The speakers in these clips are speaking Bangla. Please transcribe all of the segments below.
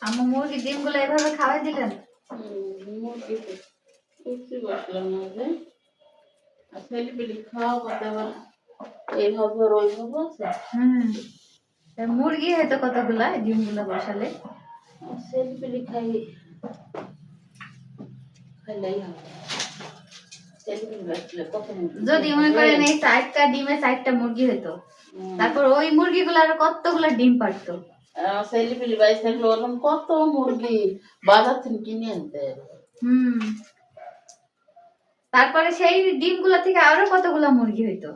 আম্মু মুরগির ডিমগুলো এভাবে খাওয়াই দিলেন? মুরগি কুচি বসলাম না যে আর ছেলেপিলি খাওয়া করতে আবার এইভাবে আর ওইভাবে আছে। মুরগি হয়তো কতগুলা ডিমগুলো বসালে ছেলেপিলি খাইলেই হবে। যদি মনে করেন এই 4টা ডিমে 4টা মুরগি হইতো, তারপর ওই মুরগিগুলো আর কতগুলা ডিম পারতো। ছেলেপিলি বাইশ থাকলে ওরকম কত মুরগি বাজার থেকে কিনে আনতে। তারপরে সেই ডিমগুলো থেকে আরো কতগুলা মুরগি হইতো,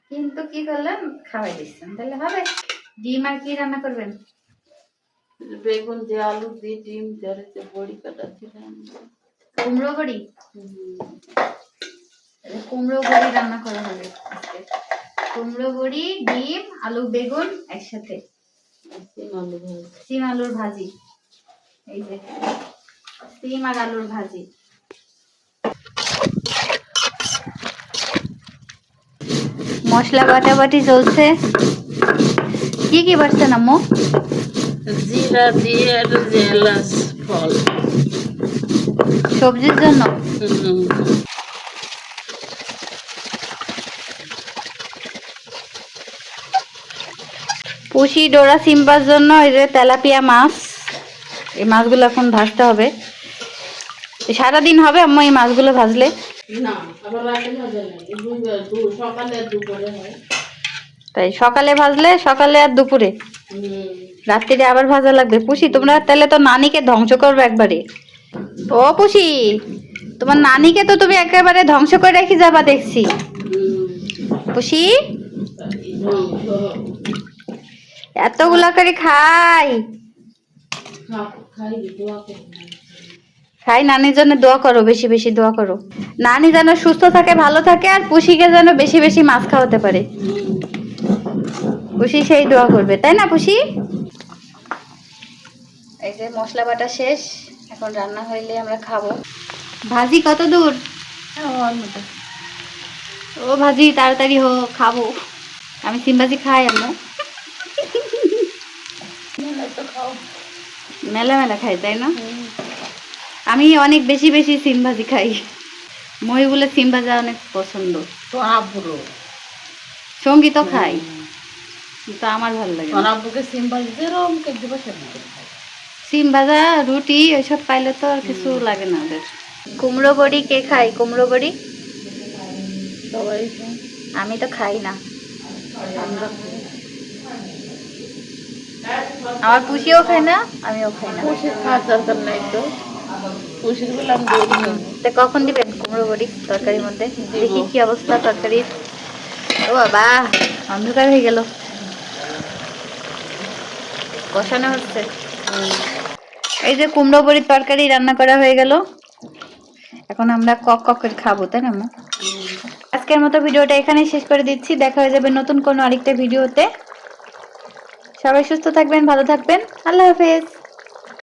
কিন্তু কি করলেন, খাওয়াই দিচ্ছেন। তাহলে হবে। ডিম আর কি রান্না করবেন? বেগুন দিয়ে আলু দিয়ে ডিম দিয়ে বড়ি কাটা ছিলাম। কুমড়ো বড়ি? কুমড়ো বড়ি রান্না করা হবে আজকে। কুমড়ো বড়ি, ডিম, আলু, বেগুন একসাথে, সিম আলুর ভাজি। এই যে সিম আর আলুর ভাজি। মশলা বাটাবাটি চলছে। কি কি বাটছেন আম্মু? জিরা দিয়ে আর এলাচ ফল সবজির জন্য। পুষি ডোরা সিম্বার জন্য এই যে তেলাপিয়া মাছ, এই মাছগুলো এখন ভাজতে হবে। সারাদিন হবে আম্মু এই মাছগুলো ভাজলে? না, আবার রাতে ভাজা লাগে, সকালে আর দুপুরে হয়। তাই সকালে ভাজলে সকালে আর দুপুরে, রাত্রিরে আবার ভাজা লাগবে। পুষি তোমরা তাহলে তো নানিকে ধ্বংস করবে একবারে। ও পুষি, তোমার নানিকে তো তুমি একেবারে ধ্বংস করে রেখে যাবা দেখছি। পুষি এতগুলা করে খাই খাই, নানির জন্য দোয়া করো, বেশি বেশি দোয়া করো। নানি যেন সুস্থ থাকে, ভালো থাকে, আর পুষিকে যেন বেশি বেশি মাছ খাওয়াতে পারে। পুষি সেই দোয়া করবে, তাই না পুষি? এই যে মশলা বাটা শেষ, এখন রান্না হইলে আমরা খাবো। ভাজি কত দূর? ও ভাজি তাড়াতাড়ি হোক, খাবো। আমি সিম ভাজি খাই আম্মু। মেলা মেলা খাই, তাই না? আমি অনেক বেশি বেশি সিম ভাজি খাই। মই বলে সিম ভাজা অনেক পছন্দ। তো আব্বুরও সঙ্গীত খাই, কিন্তু আমার ভালো লাগে। আব্বুকে সিম ভাজি যেরকম কে দিবা সেরকম সিম ভাজা রুটি ওইসব পাইলে তো আর কিছু লাগে না ওদের। কুমড়ো বড়ি কে খাই? কুমড়ো বড়ি সবাই আমি তো খাই না। আমার পুষিও খায় না, আমিও খাই না। পুষির খাওয়ার দরকার নাই তো, পুষির গুলো আমি তা কখন দিবেন কুমড়ো বড়ি তরকারির মধ্যে? দেখি কি অবস্থা তরকারির। ও বাবা, অন্ধকার হয়ে গেল, কষানো হচ্ছে। এই যে কুমড়ো বড়ির তরকারি রান্না করা হয়ে গেল, এখন আমরা কক কক করে খাবো, তাই না? আজকের মতো ভিডিওটা এখানেই শেষ করে দিচ্ছি। দেখা হয়ে যাবে নতুন কোনো আরেকটা ভিডিওতে। সবাই সুস্থ থাকবেন, ভালো থাকবেন। আল্লাহ হাফেজ।